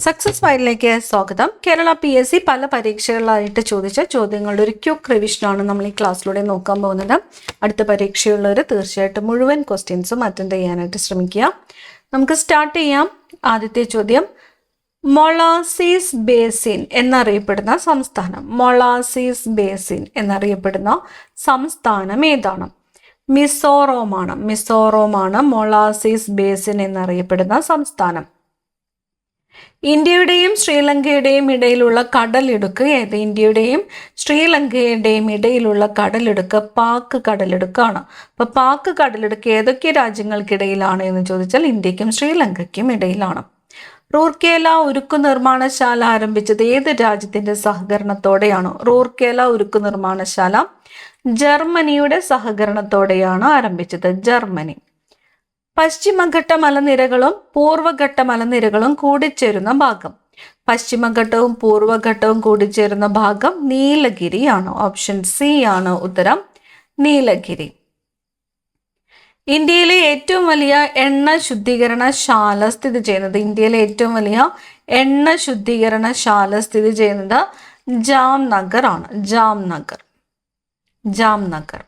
Success ഫയലിലേക്ക് സ്വാഗതം. Kerala PSC പല പരീക്ഷകളിലായിട്ട് ചോദിച്ച ചോദ്യങ്ങളുടെ ഒരു ക്വിക്ക് റിവിഷനാണ് നമ്മൾ ഈ ക്ലാസ്സിലൂടെ നോക്കാൻ പോകുന്നത്. അടുത്ത പരീക്ഷയുള്ളവർ തീർച്ചയായിട്ടും മുഴുവൻ ക്വസ്റ്റ്യൻസും അറ്റൻഡ് ചെയ്യാനായിട്ട് ശ്രമിക്കുക. നമുക്ക് സ്റ്റാർട്ട് ചെയ്യാം. ആദ്യത്തെ ചോദ്യം, മൊളാസിസ് ബേസിൻ എന്നറിയപ്പെടുന്ന സംസ്ഥാനം. മൊളാസിസ് ബേസിൻ എന്നറിയപ്പെടുന്ന സംസ്ഥാനം ഏതാണ്? മിസോറമാണ്. മിസോറമാണ് മൊളാസിസ് ബേസിൻ എന്നറിയപ്പെടുന്ന സംസ്ഥാനം. ഇന്ത്യയുടെയും ശ്രീലങ്കയുടെയും ഇടയിലുള്ള കടലിടുക്ക് ഏത്? ഇന്ത്യയുടെയും ശ്രീലങ്കയുടെയും ഇടയിലുള്ള കടലിടുക്ക് പാക് കടലിടുക്കാണ്. അപ്പൊ പാക് കടലിടുക്ക് ഏതൊക്കെ രാജ്യങ്ങൾക്കിടയിലാണ് എന്ന് ചോദിച്ചാൽ ഇന്ത്യക്കും ശ്രീലങ്കയ്ക്കും ഇടയിലാണ്. റൂർക്കേല ഉരുക്കു നിർമ്മാണശാല ആരംഭിച്ചത് ഏത് രാജ്യത്തിന്റെ സഹകരണത്തോടെയാണ്? റൂർക്കേല ഉരുക്കു നിർമ്മാണശാല ജർമ്മനിയുടെ സഹകരണത്തോടെയാണ് ആരംഭിച്ചത്. ജർമ്മനി. പശ്ചിമഘട്ട മലനിരകളും പൂർവ്വഘട്ട മലനിരകളും കൂടിച്ചേരുന്ന ഭാഗം. പശ്ചിമഘട്ടവും പൂർവ്വഘട്ടവും കൂടിച്ചേരുന്ന ഭാഗം നീലഗിരിയാണ്. ഓപ്ഷൻ സി ആണ് ഉത്തരം, നീലഗിരി. ഇന്ത്യയിലെ ഏറ്റവും വലിയ എണ്ണ ശുദ്ധീകരണശാല സ്ഥിതി ചെയ്യുന്നത്. ഇന്ത്യയിലെ ഏറ്റവും വലിയ എണ്ണ ശുദ്ധീകരണശാല സ്ഥിതി ചെയ്യുന്നത് ജാംനഗർ ആണ്. ജാംനഗർ. ജാംനഗർ.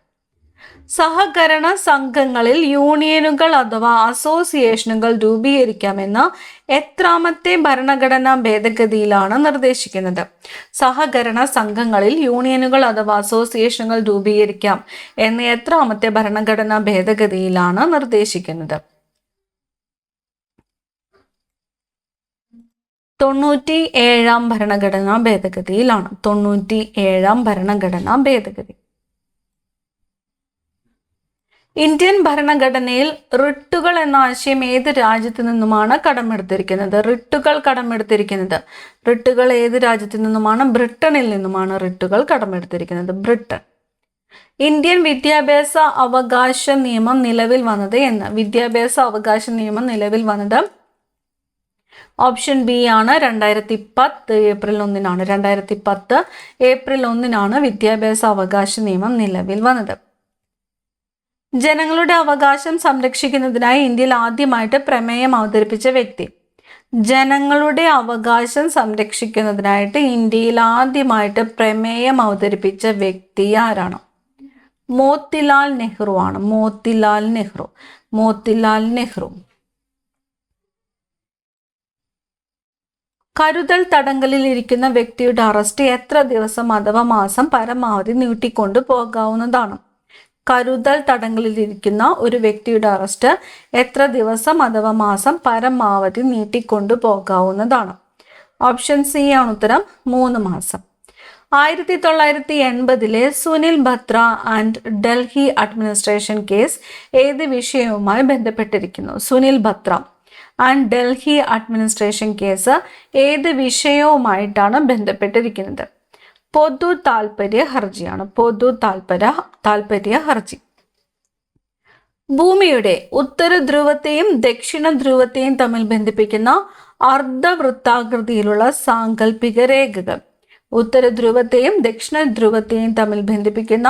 സഹകരണ സംഘങ്ങളിൽ യൂണിയനുകൾ അഥവാ അസോസിയേഷനുകൾ രൂപീകരിക്കാമെന്ന് എത്രാമത്തെ ഭരണഘടനാ ഭേദഗതിയിലാണ് നിർദ്ദേശിക്കുന്നത്? സഹകരണ സംഘങ്ങളിൽ യൂണിയനുകൾ അഥവാ അസോസിയേഷനുകൾ രൂപീകരിക്കാം എന്ന് എത്രാമത്തെ ഭരണഘടനാ ഭേദഗതിയിലാണ് നിർദ്ദേശിക്കുന്നത്? 97-ാം ഭരണഘടനാ ഭേദഗതിയിലാണ്. 97-ാം ഭരണഘടനാ ഭേദഗതി. ഇന്ത്യൻ ഭരണഘടനയിൽ റിട്ടുകൾ എന്ന ആശയം ഏത് രാജ്യത്തു നിന്നുമാണ് കടമെടുത്തിരിക്കുന്നത്? റിട്ടുകൾ കടമെടുത്തിരിക്കുന്നത്. റിട്ടുകൾ ഏത് രാജ്യത്തു നിന്നുമാണ്? ബ്രിട്ടനിൽ നിന്നുമാണ് റിട്ടുകൾ കടമെടുത്തിരിക്കുന്നത്. ബ്രിട്ടൻ. ഇന്ത്യൻ വിദ്യാഭ്യാസ അവകാശ നിയമം നിലവിൽ വന്നത് എന്ന്? വിദ്യാഭ്യാസ അവകാശ നിയമം നിലവിൽ വന്നത് ഓപ്ഷൻ ബി ആണ്, 2010 ഏപ്രിൽ 1-നാണ്. 2010 ഏപ്രിൽ 1-നാണ് വിദ്യാഭ്യാസ അവകാശ നിയമം നിലവിൽ വന്നത്. ജനങ്ങളുടെ അവകാശം സംരക്ഷിക്കുന്നതിനായി ഇന്ത്യയിൽ ആദ്യമായിട്ട് പ്രമേയം അവതരിപ്പിച്ച വ്യക്തി. ജനങ്ങളുടെ അവകാശം സംരക്ഷിക്കുന്നതിനായിട്ട് ഇന്ത്യയിൽ ആദ്യമായിട്ട് പ്രമേയം അവതരിപ്പിച്ച വ്യക്തി ആരാണ്? മോത്തിലാൽ നെഹ്റു ആണ്. മോത്തിലാൽ നെഹ്റു. മോത്തിലാൽ നെഹ്റു. കരുതൽ തടങ്കലിൽ ഇരിക്കുന്ന വ്യക്തിയുടെ അറസ്റ്റ് എത്ര ദിവസം അഥവാ മാസം പരമാവധി നീട്ടിക്കൊണ്ടു പോകാവുന്നതാണ്? കരുതൽ തടങ്കലിലിരിക്കുന്ന ഒരു വ്യക്തിയുടെ അറസ്റ്റ് എത്ര ദിവസം അഥവാ മാസം പരമാവധി നീട്ടിക്കൊണ്ടു പോകാവുന്നതാണ്? ഓപ്ഷൻ സി ആണ് ഉത്തരം, 3 മാസം. 1980-ലെ Sunil Batra and Delhi administration case ഏത് വിഷയവുമായി ബന്ധപ്പെട്ടിരിക്കുന്നു? Sunil Batra and Delhi administration case ഏത് വിഷയവുമായിട്ടാണ് ബന്ധപ്പെട്ടിരിക്കുന്നത്? പൊതു താൽപര്യ ഹർജിയാണ്. പൊതു താൽപര്യ ഹർജി. ഭൂമിയുടെ ഉത്തര ധ്രുവത്തെയും ദക്ഷിണ ധ്രുവത്തെയും തമ്മിൽ ബന്ധിപ്പിക്കുന്ന അർദ്ധവൃത്താകൃതിയിലുള്ള സാങ്കല്പിക രേഖകൾ. ഉത്തര ധ്രുവത്തെയും ദക്ഷിണ ധ്രുവത്തെയും തമ്മിൽ ബന്ധിപ്പിക്കുന്ന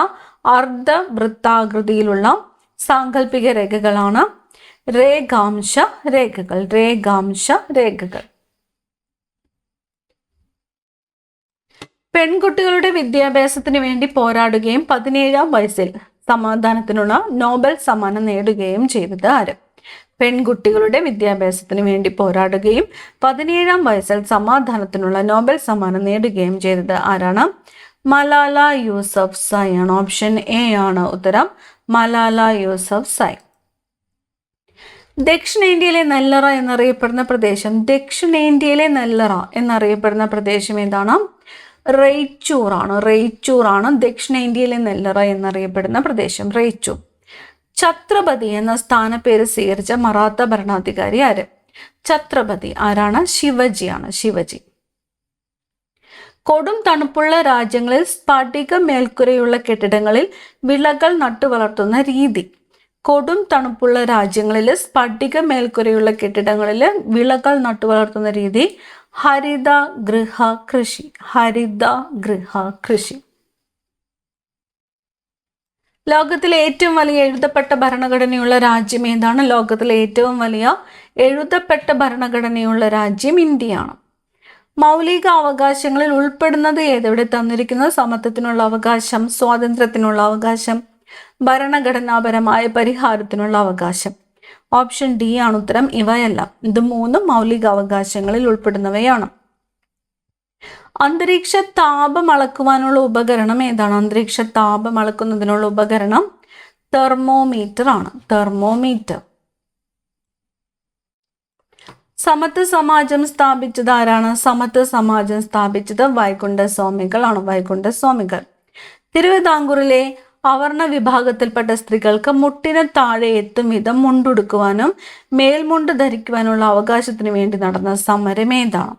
അർദ്ധവൃത്താകൃതിയിലുള്ള സാങ്കല്പിക രേഖകളാണ് രേഖാംശ രേഖകൾ. രേഖാംശ രേഖകൾ. പെൺകുട്ടികളുടെ വിദ്യാഭ്യാസത്തിന് വേണ്ടി പോരാടുകയും 17-ാം വയസ്സിൽ സമാധാനത്തിനുള്ള നോബൽ സമ്മാനം നേടുകയും ചെയ്തത് ആര്? പെൺകുട്ടികളുടെ വിദ്യാഭ്യാസത്തിന് വേണ്ടി പോരാടുകയും 17-ാം വയസ്സിൽ സമാധാനത്തിനുള്ള നോബൽ സമ്മാനം നേടുകയും ചെയ്തത് ആരാണ്? മലാല യൂസഫ്സായി ആണ്. ഓപ്ഷൻ എ ആണ് ഉത്തരം, മലാല യൂസഫ്സായി. ദക്ഷിണേന്ത്യയിലെ നെല്ലറ എന്നറിയപ്പെടുന്ന പ്രദേശം. ദക്ഷിണേന്ത്യയിലെ നെല്ലറ എന്നറിയപ്പെടുന്ന പ്രദേശം ഏതാണ്? റെയ്ച്ചൂർ ആണ്. റെയ്ച്ചൂർ ആണ് ദക്ഷിണേന്ത്യയിലെ നെല്ലറ എന്നറിയപ്പെടുന്ന പ്രദേശം. റെയ്ച്ചൂർ. ഛത്രപതി എന്ന സ്ഥാനപ്പേര് സ്വീകരിച്ച മറാത്ത ഭരണാധികാരി ആര്? ഛത്രപതി ആരാണ്? ശിവജി ആണ്. ശിവജി. കൊടും തണുപ്പുള്ള രാജ്യങ്ങളിൽ സ്ഫടിക മേൽക്കുരയുള്ള കെട്ടിടങ്ങളിൽ വിളകൾ നട്ടുവളർത്തുന്ന രീതി. കൊടും തണുപ്പുള്ള രാജ്യങ്ങളിൽ സ്ഫടിക മേൽക്കുരയുള്ള കെട്ടിടങ്ങളിൽ വിളകൾ നട്ടുവളർത്തുന്ന രീതി ഹരിത ഗൃഹ കൃഷി. ഹരിത ഗൃഹ കൃഷി. ലോകത്തിലെ ഏറ്റവും വലിയ എഴുതപ്പെട്ട ഭരണഘടനയുള്ള രാജ്യം ഏതാണ്? ലോകത്തിലെ ഏറ്റവും വലിയ എഴുതപ്പെട്ട ഭരണഘടനയുള്ള രാജ്യം ഇന്ത്യയാണ്. മൗലിക അവകാശങ്ങളിൽ ഉൾപ്പെടുന്നത് ഏത്? ഇവിടെ തന്നിരിക്കുന്നത് സമത്വത്തിനുള്ള അവകാശം, സ്വാതന്ത്ര്യത്തിനുള്ള അവകാശം, ഭരണഘടനാപരമായ പരിഹാരത്തിനുള്ള അവകാശം. ഓപ്ഷൻ ഡി ആണ് ഉത്തരം. ഇവയെല്ലാം, ഇത് മൂന്നും മൗലിക അവകാശങ്ങളിൽ ഉൾപ്പെടുന്നവയാണ്. അന്തരീക്ഷ താപം അളക്കുവാനുള്ള ഉപകരണം ഏതാണ്? അന്തരീക്ഷ താപം അളക്കുന്നതിനുള്ള ഉപകരണം തെർമോമീറ്റർ ആണ്. തെർമോമീറ്റർ. സമത്വ സമാജം സ്ഥാപിച്ചത് ആരാണ്? സമത്വ സമാജം സ്ഥാപിച്ചത് വൈകുണ്ഠസ്വാമികൾ ആണ്. വൈകുണ്ഠസ്വാമികൾ. തിരുവിതാംകൂറിലെ അവർണ വിഭാഗത്തിൽപ്പെട്ട സ്ത്രീകൾക്ക് മുട്ടിന് താഴെ എത്തും വിധം മുണ്ടുടുക്കുവാനും മേൽമുണ്ട് ധരിക്കുവാനുള്ള അവകാശത്തിന് വേണ്ടി നടന്ന സമരം ഏതാണ്?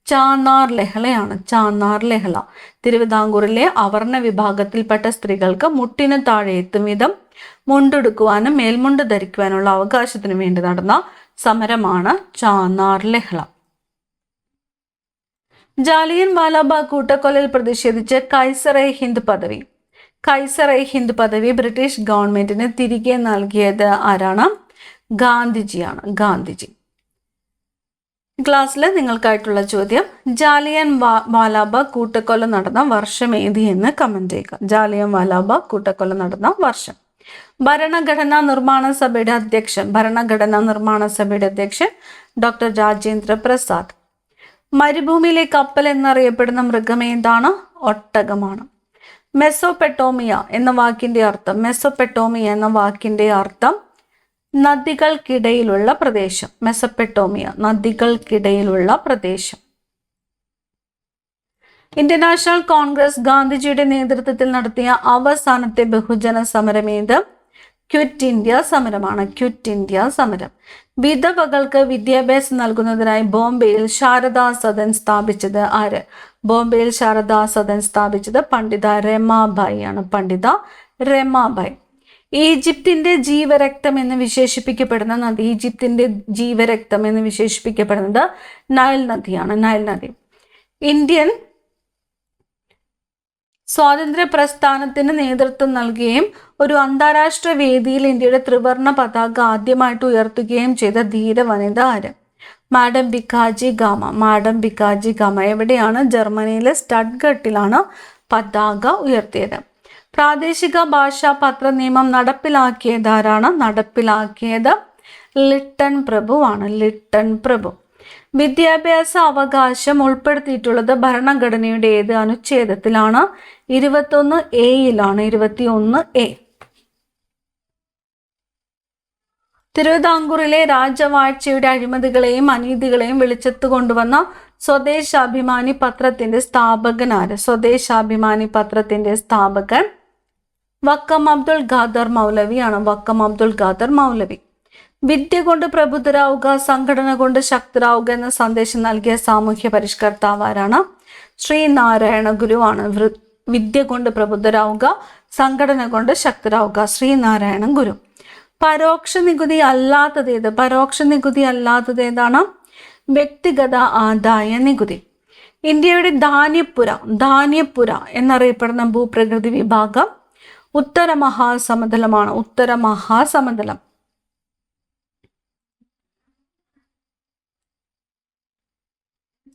ചാന്നാർ ലഹളയാണ്. ചാന്നാർ ലഹള. തിരുവിതാംകൂറിലെ അവർണ വിഭാഗത്തിൽപ്പെട്ട സ്ത്രീകൾക്ക് മുട്ടിന് താഴെ എത്തും വിധം മുണ്ടുടുക്കുവാനും മേൽമുണ്ട് ധരിക്കുവാനുള്ള അവകാശത്തിന് വേണ്ടി നടന്ന സമരമാണ് ചാന്നാർ ലഹള. ജാലിയൻ വാലാബാഗ് കൂട്ടക്കൊലയിൽ പ്രതിഷേധിച്ച് കൈസർ-ഇ-ഹിന്ദ് പദവി കൈസർ-ഇ-ഹിന്ദ് പദവി ബ്രിട്ടീഷ് ഗവൺമെന്റിന് തിരികെ നൽകിയത് ആരാണ്? ഗാന്ധിജിയാണ്. ഗാന്ധിജി. ക്ലാസ്സിൽ നിങ്ങൾക്കായിട്ടുള്ള ചോദ്യം, ജാലിയൻ വാലാബാഗ് കൂട്ടക്കൊല നടന്ന വർഷം ഏത് എന്ന് കമന്റ് ചെയ്യുക. ജാലിയൻ വാലാബാഗ് കൂട്ടക്കൊല നടന്ന വർഷം. ഭരണഘടനാ നിർമ്മാണ സഭയുടെ അധ്യക്ഷൻ ഡോക്ടർ രാജേന്ദ്ര പ്രസാദ്. മരുഭൂമിയിലെ കപ്പൽ എന്നറിയപ്പെടുന്ന മൃഗം ഏതാണ്? ഒട്ടകമാണ്. മെസോപ്പൊട്ടേമിയ എന്ന വാക്കിന്റെ അർത്ഥം നദികൾക്കിടയിലുള്ള പ്രദേശം. മെസോപ്പൊട്ടേമിയ, നദികൾക്കിടയിലുള്ള പ്രദേശം. ഇന്ത്യൻ നാഷണൽ കോൺഗ്രസ് ഗാന്ധിജിയുടെ നേതൃത്വത്തിൽ നടത്തിയ അവസാനത്തെ ബഹുജന സമരം ഏത്? ക്വിറ്റ് ഇന്ത്യ സമരമാണ്. ക്വിറ്റ് ഇന്ത്യ സമരം. വിധവകൾക്ക് വിദ്യാഭ്യാസം നൽകുന്നതിനായി ബോംബെയിൽ ശാരദാ സദൻ സ്ഥാപിച്ചത് ആര്? ബോംബെയിൽ ശാരദാ സദൻ സ്ഥാപിച്ചത് പണ്ഡിത രമാബായി ആണ്. പണ്ഡിത രമാബായി. ഈജിപ്തിന്റെ ജീവരക്തം എന്ന് വിശേഷിപ്പിക്കപ്പെടുന്ന നദി നൈൽ നദിയാണ്. നൈൽ നദി. ഇന്ത്യൻ സ്വാതന്ത്ര്യ പ്രസ്ഥാനത്തിന് നേതൃത്വം നൽകുകയും ഒരു അന്താരാഷ്ട്ര വേദിയിൽ ഇന്ത്യയുടെ ത്രിവർണ പതാക ആദ്യമായിട്ട് ഉയർത്തുകയും ചെയ്ത ധീര വനിത ആര്? Madam Bhikaji gamma. എവിടെയാണ്? ജർമ്മനിയിലെ സ്റ്റഡ്ഗട്ടിലാണ് പതാക ഉയർത്തിയത്. പ്രാദേശിക ഭാഷാ പത്ര നിയമം നടപ്പിലാക്കിയത് ആരാണ്? നടപ്പിലാക്കിയത് ലിട്ടൺ പ്രഭു ആണ്. ലിട്ടൺ പ്രഭു. വിദ്യാഭ്യാസ അവകാശം ഉൾപ്പെടുത്തിയിട്ടുള്ളത് ഭരണഘടനയുടെ ഏത് അനുച്ഛേദത്തിലാണ്? 21A. 21A. തിരുവിതാംകൂറിലെ രാജവാഴ്ചയുടെ അഴിമതികളെയും അനീതികളെയും വെളിച്ചത്ത് കൊണ്ടുവന്ന സ്വദേശാഭിമാനി പത്രത്തിന്റെ സ്ഥാപകൻ ആര്? സ്വദേശാഭിമാനി പത്രത്തിന്റെ സ്ഥാപകൻ വക്കം അബ്ദുൾ ഖാദർ മൗലവിയാണ്. വക്കം അബ്ദുൾ ഖാദർ മൗലവി. വിദ്യ കൊണ്ട് പ്രബുദ്ധരാവുക, സംഘടന കൊണ്ട് ശക്തരാവുക എന്ന സന്ദേശം നൽകിയ സാമൂഹ്യ പരിഷ്കർത്താവ് ആരാണ്? ശ്രീനാരായണ ഗുരുവാണ്. വിദ്യ കൊണ്ട് പ്രബുദ്ധരാവുക, സംഘടന കൊണ്ട് ശക്തരാവുക, ശ്രീനാരായണ ഗുരു. പരോക്ഷ നികുതി അല്ലാത്തത് ഏതാണ്? വ്യക്തിഗത ആദായ നികുതി. ഇന്ത്യയുടെ ധാന്യപ്പുര എന്നറിയപ്പെടുന്ന ഭൂപ്രകൃതി വിഭാഗം ഉത്തര മഹാസമതലമാണ്. ഉത്തര മഹാസമതലം.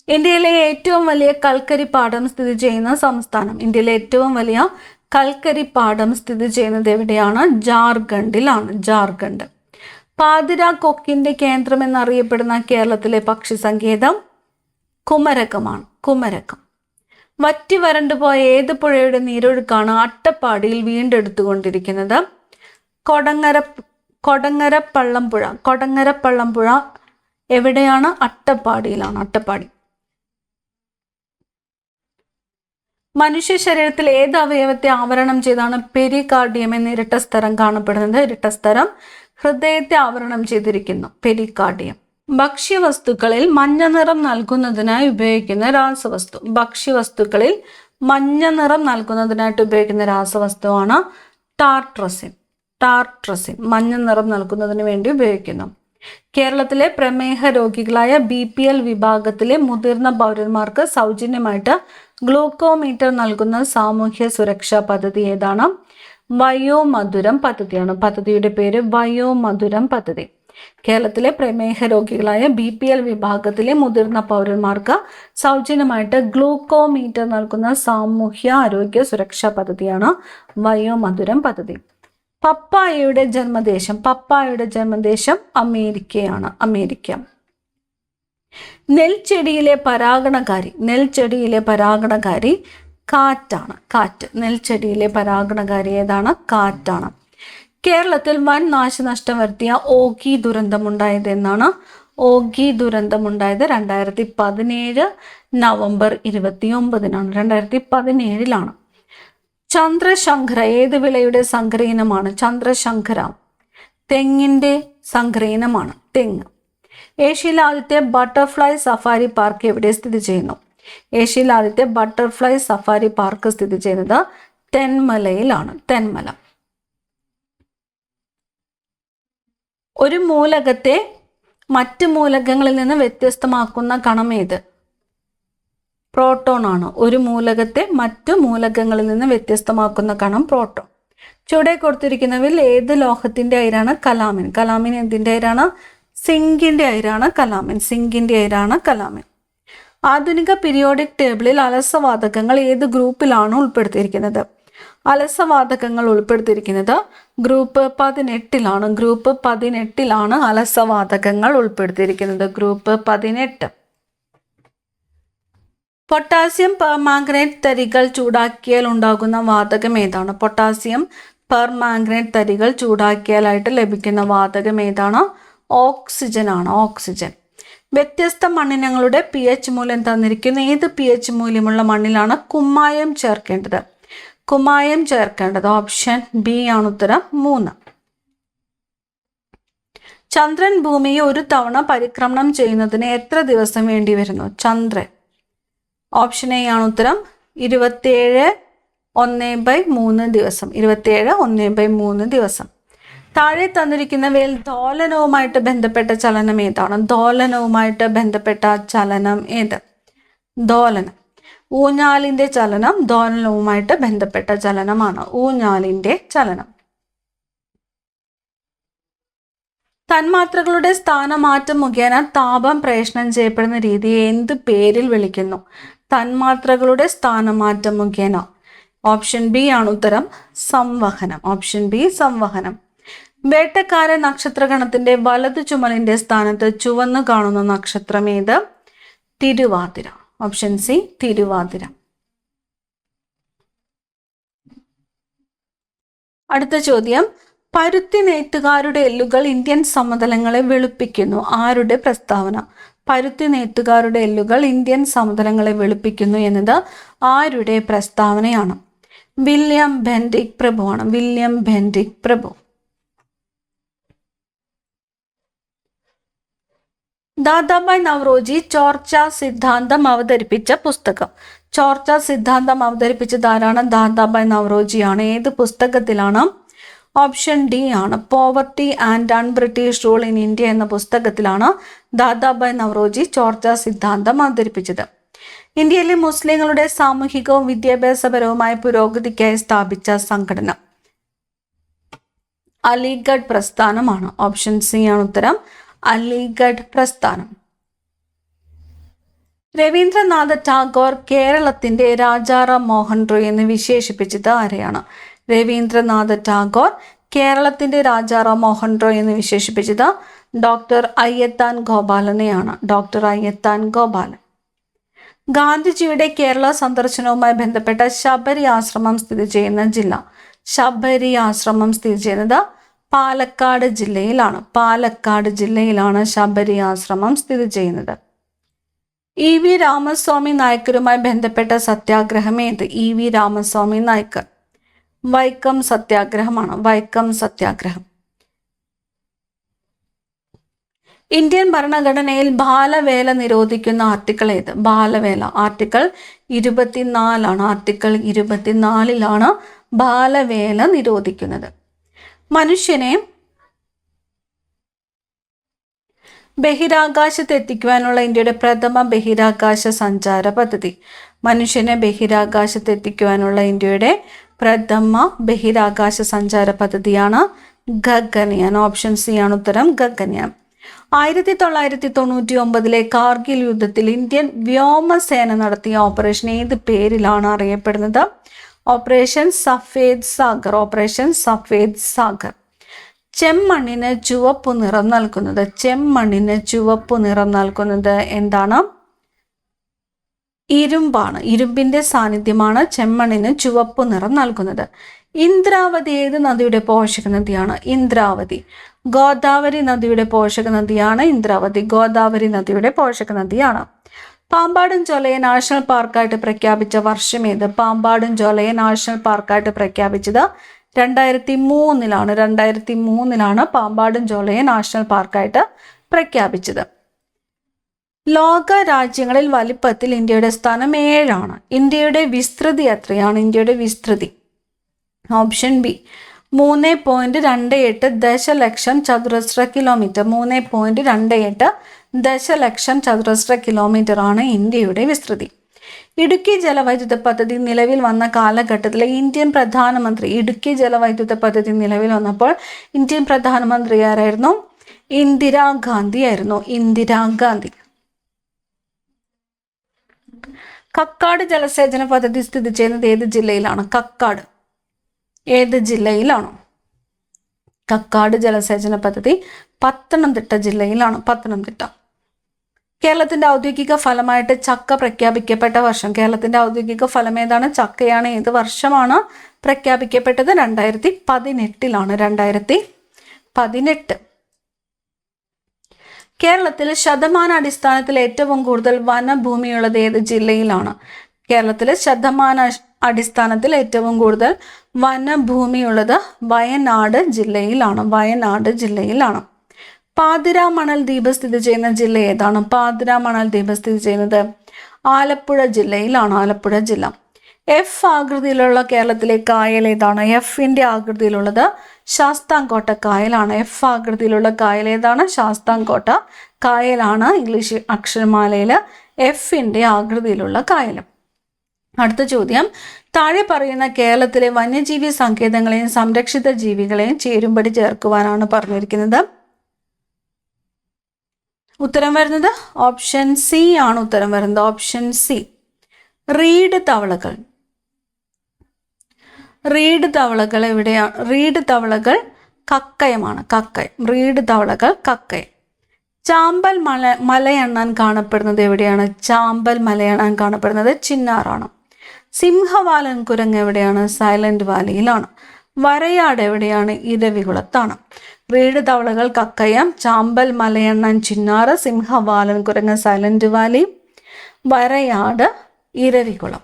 ഇന്ത്യയിലെ ഏറ്റവും വലിയ കൽക്കരിപ്പാടം സ്ഥിതി ചെയ്യുന്ന സംസ്ഥാനം. ഇന്ത്യയിലെ ഏറ്റവും വലിയ കൽക്കരിപ്പാടം സ്ഥിതി ചെയ്യുന്നത് എവിടെയാണ്? ജാർഖണ്ഡിലാണ്. ജാർഖണ്ഡ്. പാതിര കൊക്കിന്റെ കേന്ദ്രം എന്നറിയപ്പെടുന്ന കേരളത്തിലെ പക്ഷി സങ്കേതം കുമരകമാണ്. കുമരകം. വറ്റി വരണ്ടുപോയ ഏത് പുഴയുടെ നീരൊഴുക്കാണ് അട്ടപ്പാടിയിൽ വീണ്ടെടുത്തുകൊണ്ടിരിക്കുന്നത്? കൊടങ്ങരപ്പള്ളം പുഴ എവിടെയാണ്? അട്ടപ്പാടിയിലാണ്. അട്ടപ്പാടി. മനുഷ്യ ശരീരത്തിൽ ഏത് അവയവത്തെ ആവരണം ചെയ്താണ് പെരികാർഡിയം എന്ന ഇരട്ടസ്തരം കാണപ്പെടുന്നത്? ഇരട്ടസ്തരം ഹൃദയത്തെ ആവരണം ചെയ്തിരിക്കുന്നു. പെരികാർഡിയം. ഭക്ഷ്യവസ്തുക്കളിൽ മഞ്ഞ നിറം നൽകുന്നതിനായി ഉപയോഗിക്കുന്ന രാസവസ്തു. ഭക്ഷ്യവസ്തുക്കളിൽ മഞ്ഞ നിറം നൽകുന്നതിനായിട്ട് ഉപയോഗിക്കുന്ന രാസവസ്തുവാണ് ടാർട്രസിൻ. ടാർട്രസിൻ മഞ്ഞ നിറം നൽകുന്നതിന് വേണ്ടി ഉപയോഗിക്കുന്നു. കേരളത്തിലെ പ്രമേഹ രോഗികളായ BPL വിഭാഗത്തിലെ മുതിർന്ന പൗരന്മാർക്ക് സൗജന്യമായിട്ട് ഗ്ലൂക്കോമീറ്റർ നൽകുന്ന സാമൂഹ്യ സുരക്ഷാ പദ്ധതി ഏതാണ്? വയോമധുരം പദ്ധതിയാണ്. പദ്ധതിയുടെ പേര് വയോമധുരം പദ്ധതി. കേരളത്തിലെ പ്രമേഹ രോഗികളായ BPL വിഭാഗത്തിലെ മുതിർന്ന പൗരന്മാർക്ക് സൗജന്യമായിട്ട് ഗ്ലൂക്കോമീറ്റർ നൽകുന്ന സാമൂഹ്യ ആരോഗ്യ സുരക്ഷാ പദ്ധതിയാണ് വയോമധുരം പദ്ധതി. പപ്പായയുടെ ജന്മദേശം അമേരിക്കയാണ്. അമേരിക്ക. നെൽച്ചെടിയിലെ പരാഗണകാരി കാറ്റാണ്. നെൽച്ചെടിയിലെ പരാഗണകാരി ഏതാണ്? കാറ്റാണ്. കേരളത്തിൽ വൻ നാശനഷ്ടം വരുത്തിയ ഓഖി ദുരന്തമുണ്ടായത് എന്നാണ്? ഓഖി ദുരന്തമുണ്ടായത് 2017 നവംബർ 29-നാണ്. 2017-ലാണ്. ചന്ദ്രശങ്കര ഏത് വിളയുടെ സങ്കരയിനമാണ്? ചന്ദ്രശങ്കര തെങ്ങിന്റെ സങ്കരയിനമാണ്. തെങ്ങ്. ഏഷ്യയിലെ ആദ്യത്തെ ബട്ടർഫ്ലൈ സഫാരി പാർക്ക് എവിടെ സ്ഥിതി ചെയ്യുന്നു? ഏഷ്യയിലെ ആദ്യത്തെ ബട്ടർഫ്ലൈ സഫാരി പാർക്ക് സ്ഥിതി ചെയ്യുന്നത് തെന്മലയിലാണ്. തെന്മല. ഒരു മൂലകത്തെ മറ്റ് മൂലകങ്ങളിൽ നിന്ന് വ്യത്യസ്തമാക്കുന്ന കണം ഏത്? പ്രോട്ടോൺ ആണ്. ഒരു മൂലകത്തെ മറ്റു മൂലകങ്ങളിൽ നിന്ന് വ്യത്യസ്തമാക്കുന്ന കണം പ്രോട്ടോൺ. ചുവടെ കൊടുത്തിരിക്കുന്നവയിൽ ഏത് ലോഹത്തിന്റെ അയിരാണ്? കലാമിൻ. കലാമിൻ എന്തിന്റെ അയിരാണ്? സിങ്കിന്റെ അയിരാണ് കലാമിൻ. സിങ്കിന്റെ അയിരാണ് കലാമിൻ. ആധുനിക പീരിയോഡിക് ടേബിളിൽ അലസവാതകങ്ങൾ ഏത് ഗ്രൂപ്പിലാണ് ഉൾപ്പെടുത്തിയിരിക്കുന്നത്? അലസവാതകങ്ങൾ ഉൾപ്പെടുത്തിയിരിക്കുന്നത് ഗ്രൂപ്പ് 18-ലാണ്. ഗ്രൂപ്പ് 18-ലാണ് അലസവാതകങ്ങൾ ഉൾപ്പെടുത്തിയിരിക്കുന്നത്. ഗ്രൂപ്പ് 18. പൊട്ടാസ്യം പെർമാംഗനേറ്റ് തരികൾ ചൂടാക്കിയാൽ ഉണ്ടാകുന്ന വാതകം ഏതാണ്? പൊട്ടാസ്യം പെർമാംഗനേറ്റ് തരികൾ ചൂടാക്കിയാലായിട്ട് ലഭിക്കുന്ന വാതകം ഏതാണ്? ഓക്സിജൻ ആണ്. ഓക്സിജൻ. വ്യത്യസ്ത മണ്ണിനങ്ങളുടെ pH മൂല്യം തന്നിരിക്കുന്ന ഏത് pH മൂല്യമുള്ള മണ്ണിലാണ് കുമ്മായം ചേർക്കേണ്ടത്? കുമ്മായം ചേർക്കേണ്ടത് ഓപ്ഷൻ ബി ആണ് ഉത്തരം 3. ചന്ദ്രൻ ഭൂമിയെ ഒരു തവണ പരിക്രമണം ചെയ്യുന്നതിന് എത്ര ദിവസം വേണ്ടി വരുന്നു? ചന്ദ്രൻ ഓപ്ഷൻ എ ആണ് ഉത്തരം 27 ദിവസം. 27 ദിവസം. താഴെ തന്നിരിക്കുന്നവയിൽ ദോലനവുമായിട്ട് ബന്ധപ്പെട്ട ചലനം ഏതാണ്? ദോലനവുമായിട്ട് ബന്ധപ്പെട്ട ചലനം ഏത്? ദോലനം. ഊഞ്ഞാലിന്റെ ചലനം ദോലനവുമായിട്ട് ബന്ധപ്പെട്ട ചലനമാണ്. ഊഞ്ഞാലിന്റെ ചലനം. തന്മാത്രകളുടെ സ്ഥാനമാറ്റം മുഖേന താപം പ്രേഷണം ചെയ്യപ്പെടുന്ന രീതിയെ എന്ത് പേരിൽ വിളിക്കുന്നു? തന്മാത്രകളുടെ സ്ഥാനമാറ്റം മുഖേന. ഓപ്ഷൻ ബി ആണ് ഉത്തരം സംവഹനം. Option B സംവഹനം. വേട്ടക്കാരൻ നക്ഷത്രഗണത്തിന്റെ വലതു ചുമലിന്റെ സ്ഥാനത്ത് ചുവന്നു കാണുന്ന നക്ഷത്രം ഏത്? തിരുവാതിര. Option C Thiruvathira. അടുത്ത ചോദ്യം. പരുത്തി നെയ്ത്തുകാരുടെ എല്ലുകൾ ഇന്ത്യൻ സമതലങ്ങളെ വെളുപ്പിക്കുന്നു. ആരുടെ പ്രസ്താവന? പരുത്തി നെയ്ത്തുകാരുടെ എല്ലുകൾ ഇന്ത്യൻ സമതലങ്ങളെ വെളുപ്പിക്കുന്നു എന്നത് ആരുടെ പ്രസ്താവനയാണ്? വില്യം ബെൻഡിക് പ്രഭുവാണ്. വില്യം ബെൻഡിക് പ്രഭു. ദാദാഭായ് നവറോജി ചോർച്ച സിദ്ധാന്തം അവതരിപ്പിച്ച പുസ്തകം. ചോർച്ച സിദ്ധാന്തം അവതരിപ്പിച്ചത് ആരാണ്? ദാദാഭായ് നവറോജിയാണ്. ഏത് പുസ്തകത്തിലാണ്? ഓപ്ഷൻ ഡി ആണ് poverty and un-British rule in India എന്ന പുസ്തകത്തിലാണ് ദാദാഭായ് നവറോജി ചോർച്ച സിദ്ധാന്തം അവതരിപ്പിച്ചത്. ഇന്ത്യയിലെ മുസ്ലിങ്ങളുടെ സാമൂഹികവും വിദ്യാഭ്യാസപരവുമായ പുരോഗതിക്കായി സ്ഥാപിച്ച സംഘടന അലിഗഡ് പ്രസ്ഥാനമാണ്. ഓപ്ഷൻ സി ആണ് ഉത്തരം അലിഗഡ് പ്രസ്ഥാനം. രവീന്ദ്രനാഥ ടാഗോർ കേരളത്തിന്റെ രാജാറാം മോഹൻ റോയ് എന്ന് വിശേഷിപ്പിച്ചത് ആരെയാണ്? രവീന്ദ്രനാഥ ടാഗോർ കേരളത്തിന്റെ രാജാറാം മോഹൻ റോയ് എന്ന് വിശേഷിപ്പിച്ചത് ഡോക്ടർ അയ്യത്താൻ ഗോപാലനെയാണ്. ഡോക്ടർ അയ്യത്താൻ ഗോപാലൻ. ഗാന്ധിജിയുടെ കേരള സന്ദർശനവുമായി ബന്ധപ്പെട്ട ശബരി ആശ്രമം സ്ഥിതി ചെയ്യുന്ന ജില്ല. ശബരി ആശ്രമം സ്ഥിതി ചെയ്യുന്നത് പാലക്കാട് ജില്ലയിലാണ്. പാലക്കാട് ജില്ലയിലാണ് ശബരി ആശ്രമം സ്ഥിതി ചെയ്യുന്നത്. EV രാമസ്വാമി നായ്ക്കരുമായി ബന്ധപ്പെട്ട സത്യാഗ്രഹം ഏത്? EV രാമസ്വാമി നായ്ക്കർ. വൈക്കം സത്യാഗ്രഹമാണ്. വൈക്കം സത്യാഗ്രഹം. ഇന്ത്യൻ ഭരണഘടനയിൽ ബാലവേല നിരോധിക്കുന്ന ആർട്ടിക്കിൾ ഏത്? ബാലവേല ആർട്ടിക്കിൾ 24 ആണ്. ആർട്ടിക്കിൾ 24 ബാലവേല നിരോധിക്കുന്നത്. മനുഷ്യനെ ബഹിരാകാശത്ത് എത്തിക്കുവാനുള്ള ഇന്ത്യയുടെ പ്രഥമ ബഹിരാകാശ സഞ്ചാര പദ്ധതി. മനുഷ്യനെ ബഹിരാകാശത്ത് എത്തിക്കുവാനുള്ള ഇന്ത്യയുടെ പ്രഥമ ബഹിരാകാശ സഞ്ചാര പദ്ധതിയാണ് ഗഗൻയാൻ. ഓപ്ഷൻ സി ആണ് ഉത്തരം, ഗഗൻയാൻ. 1999 കാർഗിൽ യുദ്ധത്തിൽ ഇന്ത്യൻ വ്യോമസേന നടത്തിയ ഓപ്പറേഷൻ ഏത് പേരിലാണ് അറിയപ്പെടുന്നത്? ഓപ്പറേഷൻ സഫേദ് സാഗർ. ഓപ്പറേഷൻ സഫേദ് സാഗർ. ചെമ്മണ്ണിന് ചുവപ്പു നിറം നൽകുന്നത്, ചെമ്മണ്ണിന് ചുവപ്പു നിറം നൽകുന്നത് എന്താണ്? ഇരുമ്പാണ്. ഇരുമ്പിന്റെ സാന്നിധ്യമാണ് ചെമ്മണ്ണിന് ചുവപ്പു നിറം നൽകുന്നത്. ഇന്ദ്രാവതി ഏത് നദിയുടെ പോഷക നദിയാണ്? ഇന്ദ്രാവതി. ഗോദാവരി നദിയുടെ പോഷക നദിയാണ് ഇന്ദ്രാവതി. ഗോദാവരി നദിയുടെ പോഷക നദിയാണ്. പാമ്പാടും ചോലയെ നാഷണൽ പാർക്കായിട്ട് പ്രഖ്യാപിച്ച വർഷം ഏത്? പാമ്പാടും ചോലയെ നാഷണൽ പാർക്കായിട്ട് പ്രഖ്യാപിച്ചത് 2003 2003 പാമ്പാടും ചോലയെ നാഷണൽ പാർക്കായിട്ട് പ്രഖ്യാപിച്ചത്. ലോക രാജ്യങ്ങളിൽ വലിപ്പത്തിൽ ഇന്ത്യയുടെ സ്ഥാനം 7. ഇന്ത്യയുടെ വിസ്തൃതി എത്രയാണ്? ഇന്ത്യയുടെ വിസ്തൃതി ഓപ്ഷൻ ബി 3.28 ദശലക്ഷം ചതുരശ്ര കിലോമീറ്റർ. 3.28 ദശലക്ഷം ചതുരശ്ര കിലോമീറ്റർ ആണ് ഇന്ത്യയുടെ വിസ്തൃതി. ഇടുക്കി ജലവൈദ്യുത പദ്ധതി നിലവിൽ വന്ന കാലഘട്ടത്തിലെ ഇന്ത്യൻ പ്രധാനമന്ത്രി, ഇടുക്കി ജലവൈദ്യുത പദ്ധതി നിലവിൽ വന്നപ്പോൾ ഇന്ത്യൻ പ്രധാനമന്ത്രി ആരായിരുന്നു? ഇന്ദിരാഗാന്ധി ആയിരുന്നു. ഇന്ദിരാഗാന്ധി. കക്കാട് ജലസേചന പദ്ധതി സ്ഥിതി ചെയ്യുന്നത് ഏത് ജില്ലയിലാണ്? കക്കാട് ഏത് ജില്ലയിലാണ്? കക്കാട് ജലസേചന പദ്ധതി പത്തനംതിട്ട ജില്ലയിലാണ്. പത്തനംതിട്ട. കേരളത്തിന്റെ ഔദ്യോഗിക ഫലമായിട്ട് ചക്ക പ്രഖ്യാപിക്കപ്പെട്ട വർഷം? കേരളത്തിന്റെ ഔദ്യോഗിക ഫലം ഏതാണ്? ചക്കയാണ്. ഏത് വർഷമാണ് പ്രഖ്യാപിക്കപ്പെട്ടത്? 2018 2018. കേരളത്തിൽ ശതമാനാടിസ്ഥാനത്തിൽ ഏറ്റവും കൂടുതൽ വനഭൂമിയുള്ളത് ഏത് ജില്ലയിലാണ്? കേരളത്തിൽ അടിസ്ഥാനത്തിൽ ഏറ്റവും കൂടുതൽ വനഭൂമിയുള്ളത് വയനാട് ജില്ലയിലാണ്. വയനാട് ജില്ലയിലാണ്. പാതിരാമണൽ ദ്വീപ് സ്ഥിതി ചെയ്യുന്ന ജില്ല ഏതാണ്? പാതിരാമണൽ ദ്വീപ് സ്ഥിതി ചെയ്യുന്നത് ആലപ്പുഴ ജില്ലയിലാണ്. ആലപ്പുഴ ജില്ല. എഫ് ആകൃതിയിലുള്ള കേരളത്തിലെ കായൽ ഏതാണ്? എഫിന്റെ ആകൃതിയിലുള്ളത് ശാസ്താംകോട്ട കായലാണ്. എഫ് ആകൃതിയിലുള്ള കായൽ ഏതാണ്? ശാസ്താംകോട്ട കായലാണ് ഇംഗ്ലീഷ് അക്ഷരമാലയിൽ എഫിന്റെ ആകൃതിയിലുള്ള കായൽ. അടുത്ത ചോദ്യം, താഴെ പറയുന്ന കേരളത്തിലെ വന്യജീവി സങ്കേതങ്ങളെയും സംരക്ഷിത ജീവികളെയും ചേരുംപടി ചേർക്കുവാനാണ് പറഞ്ഞിരിക്കുന്നത്. ഉത്തരം വരുന്നത് ഓപ്ഷൻ സി ആണ്. ഉത്തരം വരുന്നത് ഓപ്ഷൻ സി. റീഡ് തവളകൾ. റീഡ് തവളകൾ എവിടെയാണ്? റീഡ് തവളകൾ കക്കയമാണ്. കക്കയം. റീഡ് തവളകൾ കക്കയം. ചാമ്പൽ മലയെണ്ണാൻ കാണപ്പെടുന്നത് എവിടെയാണ്? ചാമ്പൽ മലയെണ്ണാൻ കാണപ്പെടുന്നത് ചിന്നാറാണ്. സിംഹവാലൻ കുരങ്ങ് എവിടെയാണ്? സൈലന്റ് വാലിയിലാണ്. വരയാട് എവിടെയാണ്? ഇരവികുളത്താണ്. റീഡ് തവളകൾ കക്കയം, ചാമ്പൽ മലയെണ്ണാൻ ചിന്നാറ്, സിംഹവാലൻ കുരങ്ങ് സൈലന്റ് വാലി, വരയാട് ഇരവികുളം.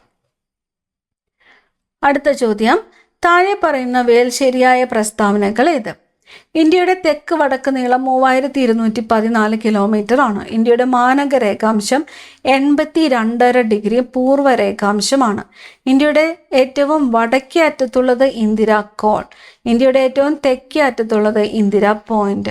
അടുത്ത ചോദ്യം, താഴെ പറയുന്നവയിൽ ശരിയായ പ്രസ്താവനകൾ ഏത്? ഇന്ത്യയുടെ തെക്ക് വടക്ക് നീളം 3214 കിലോമീറ്റർ ആണ്. ഇന്ത്യയുടെ മാനക രേഖാംശം 82.5 ഡിഗ്രി പൂർവ്വ രേഖാംശമാണ്. ഇന്ത്യയുടെ ഏറ്റവും വടക്കേ അറ്റത്തുള്ളത് ഇന്ദിര കോൾ. ഇന്ത്യയുടെ ഏറ്റവും തെക്കേ അറ്റത്തുള്ളത് ഇന്ദിര പോയിന്റ്.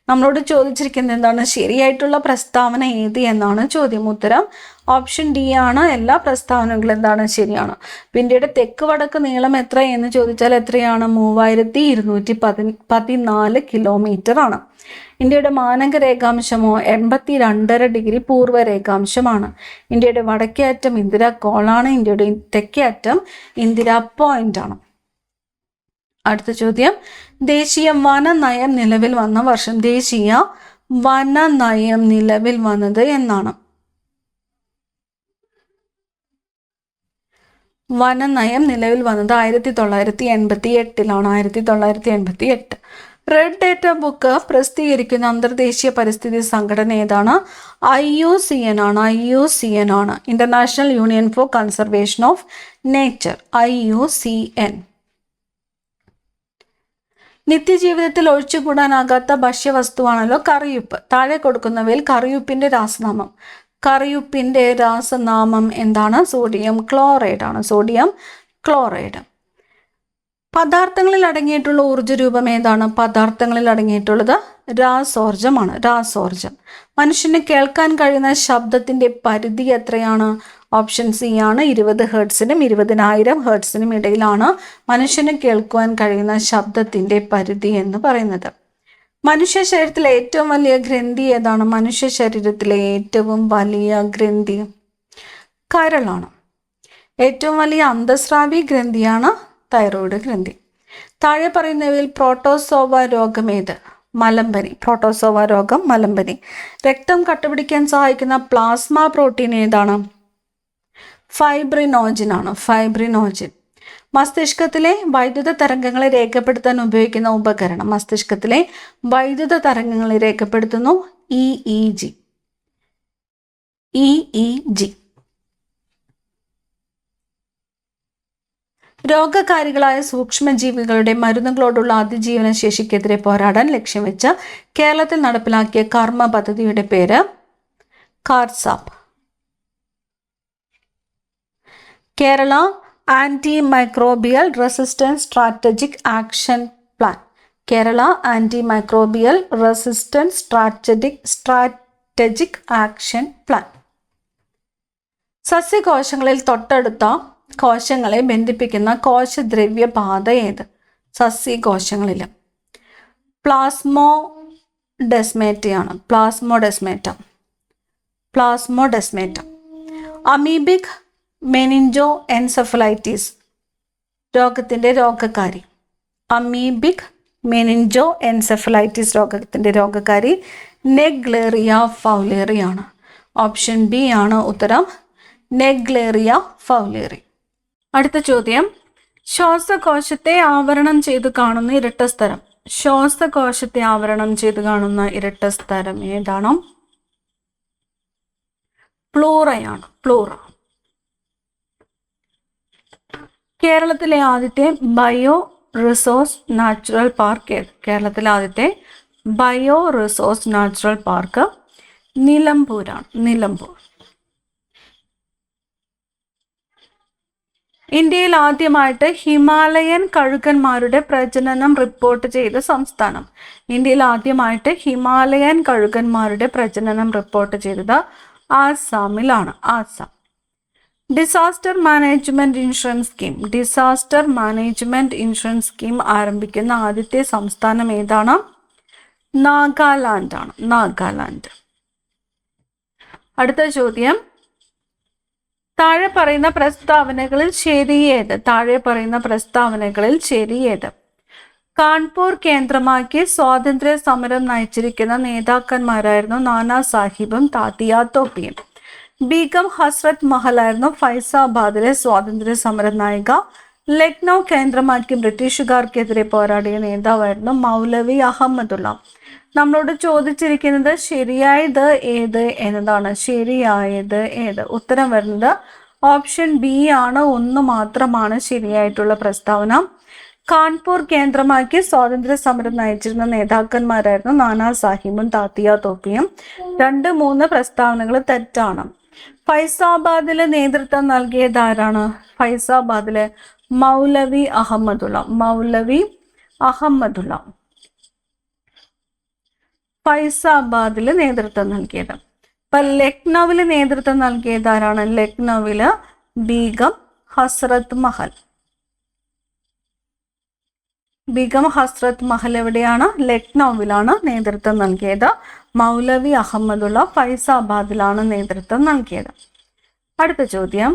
നമ്മളോട് ചോദിച്ചിരിക്കുന്നത് എന്താണ്? ശരിയായിട്ടുള്ള പ്രസ്താവന ഏത് എന്നാണ് ചോദ്യം. ഉത്തരം ഓപ്ഷൻ ഡി ആണ്. എല്ലാ പ്രസ്താവനകളും എന്താണ്? ശരിയാണ്. ഇന്ത്യയുടെ തെക്ക് വടക്ക് നീളം എത്ര എന്ന് ചോദിച്ചാൽ എത്രയാണ്? 3214 കിലോമീറ്റർ ആണ്. ഇന്ത്യയുടെ മാനക രേഖാംശമോ 82.5 ഡിഗ്രി പൂർവ്വ രേഖാംശമാണ്. ഇന്ത്യയുടെ വടക്കേ അറ്റം ഇന്ദിര കോളാണ്. ഇന്ത്യയുടെ തെക്കേ അറ്റം ഇന്ദിര പോയിന്റ് ആണ്. അടുത്ത ചോദ്യം, ദേശീയ വനനയം നിലവിൽ വന്ന വർഷം? ദേശീയ വനനയം നിലവിൽ വന്നത് എന്നാണ്? വനനയം നിലവിൽ വന്നത് 1988 1988. റെഡ് ഡേറ്റ ബുക്ക് പ്രസിദ്ധീകരിക്കുന്ന അന്തർദേശീയ പരിസ്ഥിതി സംഘടന ഏതാണ്? IUCN ആണ്. IUCN ആണ്. International Union for Conservation of Nature. IUCN. നിത്യജീവിതത്തിൽ ഒഴിച്ചുകൂടാനാകാത്ത ഭക്ഷ്യവസ്തുവാണല്ലോ കറിയുപ്പ്. താഴെ കൊടുക്കുന്നവയിൽ കറിയുപ്പിന്റെ രാസനാമം? കറിയുപ്പിന്റെ രാസനാമം എന്താണ്? സോഡിയം ക്ലോറൈഡ് ആണ്. Sodium chloride. പദാർത്ഥങ്ങളിൽ അടങ്ങിയിട്ടുള്ള ഊർജ്ജരൂപം ഏതാണ്? പദാർത്ഥങ്ങളിൽ അടങ്ങിയിട്ടുള്ളത് രാസോർജമാണ്. രാസോർജം. മനുഷ്യന് കേൾക്കാൻ കഴിയുന്ന ശബ്ദത്തിന്റെ പരിധി എത്രയാണ്? ഓപ്ഷൻ സി ആണ്. 20 ഹെർട്സിനും 20,000 ഹെർട്സിനും ഇടയിലാണ് മനുഷ്യന് കേൾക്കുവാൻ കഴിയുന്ന ശബ്ദത്തിൻ്റെ പരിധി എന്ന് പറയുന്നത്. മനുഷ്യ ശരീരത്തിലെ ഏറ്റവും വലിയ ഗ്രന്ഥി ഏതാണ്? മനുഷ്യ ശരീരത്തിലെ ഏറ്റവും വലിയ ഗ്രന്ഥി കരളാണ്. ഏറ്റവും വലിയ അന്തസ്രാവി ഗ്രന്ഥിയാണ് തൈറോയ്ഡ് ഗ്രന്ഥി. താഴെ പറയുന്നവയിൽ പ്രോട്ടോസോവ രോഗം ഏത്? മലമ്പനി. പ്രോട്ടോസോവ രോഗം മലമ്പനി. രക്തം കട്ടപിടിക്കാൻ സഹായിക്കുന്ന പ്ലാസ്മ പ്രോട്ടീൻ ഏതാണ്? ഫൈബ്രിനോജിൻ ആണ്. ഫൈബ്രിനോജിൻ. മസ്തിഷ്കത്തിലെ വൈദ്യുത തരംഗങ്ങളെ രേഖപ്പെടുത്താൻ ഉപയോഗിക്കുന്ന ഉപകരണം. മസ്തിഷ്കത്തിലെ വൈദ്യുത തരംഗങ്ങളെ രേഖപ്പെടുത്തുന്നു EEG. EEG. രോഗകാരികളായ സൂക്ഷ്മജീവികളുടെ മരുന്നുകളോടുള്ള അതിജീവന ശേഷിക്കെതിരെ പോരാടാൻ ലക്ഷ്യം വെച്ച് കേരളത്തിൽ നടപ്പിലാക്കിയ കർമ്മ പദ്ധതിയുടെ പേര് KARSAP. Kerala antimicrobial resistance strategic action plan. Kerala antimicrobial resistance strategic action plan. സസ്യകോശങ്ങളിൽ തൊട്ടടുത്ത കോശങ്ങളെ ബന്ധിപ്പിക്കുന്ന കോശദ്രവ്യപാത ഏത്? സസ്യകോശങ്ങളിൽ പ്ലാസ്മോഡെസ്മേറ്റയാണ്. പ്ലാസ്മോഡെസ്മേറ്റ. അമീബിക് മെനിഞ്ചോ എൻസെഫലൈറ്റിസ് രോഗത്തിൻ്റെ രോഗകാരി. അമീബിക് മെനിഞ്ചോ എൻസെഫലൈറ്റിസ് രോഗത്തിൻ്റെ രോഗകാരി നെഗ്ലേറിയ ഫൗലേറി ആണ്. ഓപ്ഷൻ ബി ആണ് ഉത്തരം. Naegleria fowleri. അടുത്ത ചോദ്യം, ശ്വാസകോശത്തെ ആവരണം ചെയ്ത് കാണുന്ന ഇരട്ട സ്ഥലം. ശ്വാസകോശത്തെ ആവരണം ചെയ്ത് കാണുന്ന ഇരട്ട സ്ഥലം ഏതാണ്? പ്ലൂറയാണ്. പ്ലൂറ. കേരളത്തിലെ ആദ്യത്തെ ബയോ റിസോഴ്സ് നാച്ചുറൽ പാർക്ക് ഏത്? കേരളത്തിലെ ആദ്യത്തെ ബയോ റിസോഴ്സ് നാച്ചുറൽ പാർക്ക് നിലമ്പൂരാണ്. നിലമ്പൂർ. ഇന്ത്യയിൽ ആദ്യമായിട്ട് ഹിമാലയൻ കഴുകന്മാരുടെ പ്രജനനം റിപ്പോർട്ട് ചെയ്ത സംസ്ഥാനം. ഇന്ത്യയിൽ ആദ്യമായിട്ട് ഹിമാലയൻ കഴുകന്മാരുടെ പ്രജനനം റിപ്പോർട്ട് ചെയ്തത് ആസാമിലാണ്. Assam. Disaster management insurance scheme. Disaster management insurance scheme ആരംഭിക്കുന്ന ആദ്യത്തെ സംസ്ഥാനം ഏതാണ്? നാഗാലാൻഡ് ആണ്. നാഗാലാൻഡ്. അടുത്ത ചോദ്യം, താഴെ പറയുന്ന പ്രസ്താവനകളിൽ ശരിയേത്? താഴെ പറയുന്ന പ്രസ്താവനകളിൽ ശരിയേത്? കാൺപൂർ കേന്ദ്രമാക്കി സ്വാതന്ത്ര്യ സമരം നയിച്ചിരിക്കുന്ന നേതാക്കന്മാരായിരുന്നു നാനാ സാഹിബും താത്തിയ തോപ്പിയും. ബീഗം ഹസ്രത്ത് മഹലായിരുന്നു ഫൈസാബാദിലെ സ്വാതന്ത്ര്യ സമര നായിക. ലക്നൗ കേന്ദ്രമാക്കി ബ്രിട്ടീഷുകാർക്കെതിരെ പോരാടിയ നേതാവായിരുന്നു മൗലവി അഹമ്മദുള്ള. നമ്മളോട് ചോദിച്ചിരിക്കുന്നത് ശരിയായത് ഏത് എന്നതാണ്. ശരിയായത് ഏത്? ഉത്തരം വരുന്നത് ഓപ്ഷൻ ബി ആണ്. ഒന്ന് മാത്രമാണ് ശരിയായിട്ടുള്ള പ്രസ്താവന. കാൺപൂർ കേന്ദ്രമാക്കി സ്വാതന്ത്ര്യ സമരം നയിച്ചിരുന്ന നേതാക്കന്മാരായിരുന്നു നാനാ സാഹിബും താത്തിയ തോപ്പിയും. 2, 3 പ്രസ്താവനകൾ തെറ്റാണ്. ഫൈസാബാദില് നേതൃത്വം നൽകിയതാരാണ്? ഫൈസാബാദിലെ മൗലവി അഹമ്മദുള്ള. മൗലവി അഹമ്മദുള്ള ഫൈസാബാദില് നേതൃത്വം നൽകിയത്. ഇപ്പൊ ലക്നൌവില് നേതൃത്വം നൽകിയതാരാണ്? ലക്നൌവില് ബീഗം ഹസ്രത്ത് മഹൽ. ബീഗം ഹസ്രത്ത് മഹൽ എവിടെയാണ്? ലക്നൌവിലാണ് നേതൃത്വം നൽകിയത്. മൗലവി അഹമ്മദുള്ള ഫൈസാബാദിലാണ് നേതൃത്വം നൽകിയത്. അടുത്ത ചോദ്യം,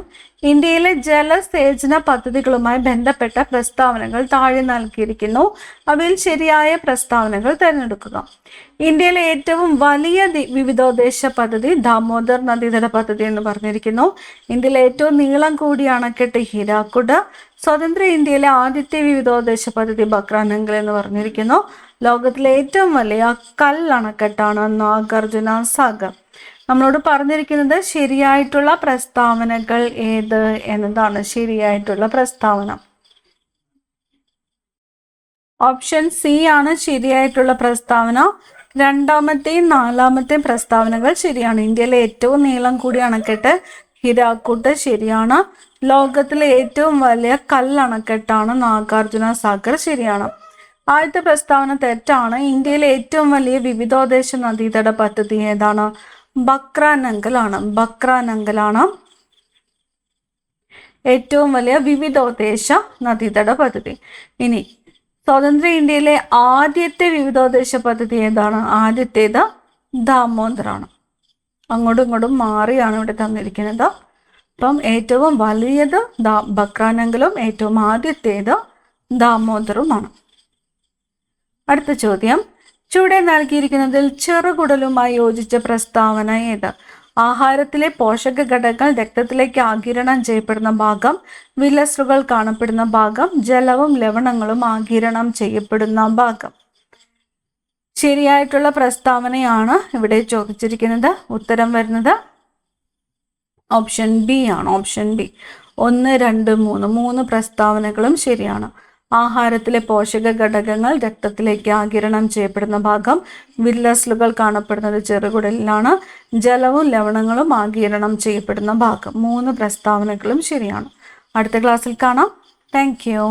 ഇന്ത്യയിലെ ജലസേചന പദ്ധതികളുമായി ബന്ധപ്പെട്ട പ്രസ്താവനകൾ താഴെ നൽകിയിരിക്കുന്നു. അവയിൽ ശരിയായ പ്രസ്താവനകൾ തിരഞ്ഞെടുക്കുക. ഇന്ത്യയിലെ ഏറ്റവും വലിയ വിവിധോദ്ദേശ പദ്ധതി ദാമോദർ നദീതട പദ്ധതി എന്ന് പറഞ്ഞിരിക്കുന്നു. ഇന്ത്യയിലെ ഏറ്റവും നീളം കൂടിയ അണക്കെട്ട് ഹീരാക്കുഡ്. സ്വതന്ത്ര ഇന്ത്യയിലെ ആദ്യത്തെ വിവിധോദ്ദേശ പദ്ധതി ബക്രാനങ്കൽ എന്ന് പറഞ്ഞിരിക്കുന്നു. ലോകത്തിലെ ഏറ്റവും വലിയ കല്ലണക്കെട്ടാണ് നാഗാർജുന സാഗർ. നമ്മളോട് പറഞ്ഞിരിക്കുന്നത് ശരിയായിട്ടുള്ള പ്രസ്താവനകൾ ഏത് എന്നതാണ്. ശരിയായിട്ടുള്ള പ്രസ്താവന ഓപ്ഷൻ സി ആണ് ശരിയായിട്ടുള്ള പ്രസ്താവന. 2ാമത്തെയും 4ാമത്തെയും പ്രസ്താവനകൾ ശരിയാണ്. ഇന്ത്യയിലെ ഏറ്റവും നീളം കൂടിയ അണക്കെട്ട് ഹിരാക്കുഡ് ശരിയാണ്. ലോകത്തിലെ ഏറ്റവും വലിയ കല്ലണക്കെട്ടാണ് നാഗാർജുന സാഗർ ശരിയാണ്. ആദ്യത്തെ പ്രസ്താവന തെറ്റാണ്. ഇന്ത്യയിലെ ഏറ്റവും വലിയ വിവിധോദ്ദേശ നദീതട പദ്ധതി ഏതാണ്? ബക്രാനങ്കലാണ്. ബക്രാനങ്കലാണ് ഏറ്റവും വലിയ വിവിധോദ്ദേശ നദീതട പദ്ധതി. ഇനി സ്വതന്ത്ര ഇന്ത്യയിലെ ആദ്യത്തെ വിവിധോദ്ദേശ പദ്ധതി ഏതാണ്? ആദ്യത്തേത് ദാമോദറാണ്. അങ്ങോട്ടും ഇങ്ങോട്ടും മാറിയാണ് ഇവിടെ തന്നിരിക്കുന്നത്. അപ്പം ഏറ്റവും വലിയത് ബക്രാനെങ്കിലും ഏറ്റവും ആദ്യത്തേത് ദാമോദറുമാണ്. അടുത്ത ചോദ്യം, ചുവടെ നൽകിയിരിക്കുന്നതിൽ ചെറുകുടലുമായി യോജിച്ച പ്രസ്താവന ഏത്? ആഹാരത്തിലെ പോഷക ഘടകങ്ങൾ രക്തത്തിലേക്ക് ആഗിരണം ചെയ്യപ്പെടുന്ന ഭാഗം, വിലസുകൾ കാണപ്പെടുന്ന ഭാഗം, ജലവും ലവണങ്ങളും ആഗിരണം ചെയ്യപ്പെടുന്ന ഭാഗം. ശരിയായിട്ടുള്ള പ്രസ്താവനയാണ് ഇവിടെ ചോദിച്ചിരിക്കുന്നത്. ഉത്തരം വരുന്നത് ഓപ്ഷൻ ബി ആണ്. ഓപ്ഷൻ ബി 1, 2, 3 പ്രസ്താവനകളും ശരിയാണ്. ആഹാരത്തിലെ പോഷക ഘടകങ്ങൾ രക്തത്തിലേക്ക് ആഗിരണം ചെയ്യപ്പെടുന്ന ഭാഗം, വില്ലസുകൾ കാണപ്പെടുന്നത് ചെറുകുടലിലാണ്, ജലവും ലവണങ്ങളും ആഗിരണം ചെയ്യപ്പെടുന്ന ഭാഗം. 3 പ്രസ്താവനകളും ശരിയാണ്. അടുത്ത ക്ലാസ്സിൽ കാണാം. Thank you.